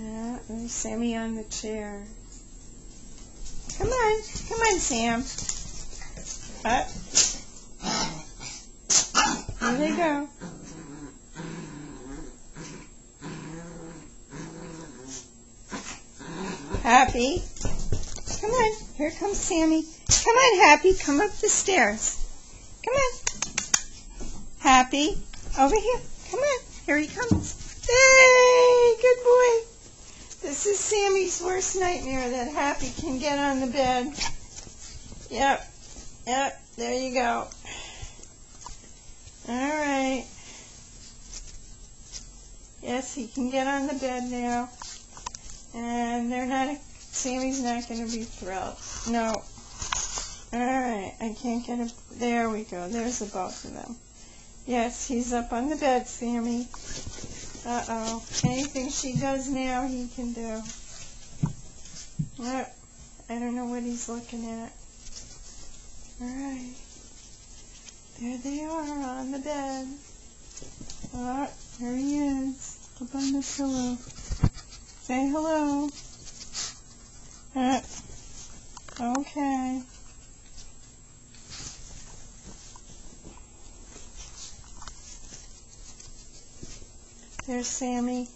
Yeah, there's Sammy on the chair. Come on, Sam. Up. Here they go. Happy. Come on, here comes Sammy. Come on, Happy, come up the stairs. Come on. Happy, over here. Come on, here he comes. Hey, good boy. This is Sammy's worst nightmare, that Happy can get on the bed. Yep, there you go. All right. Yes, he can get on the bed now. And Sammy's not going to be thrilled. No. Alright, I can't get him. There we go. There's the both of them. Yes, he's up on the bed, Sammy. Uh-oh. Anything she does now, he can do. Yep. I don't know what he's looking at. Alright. There they are on the bed. Oh, there he is. Up on the pillow. Say hello. Okay. There's Sammy.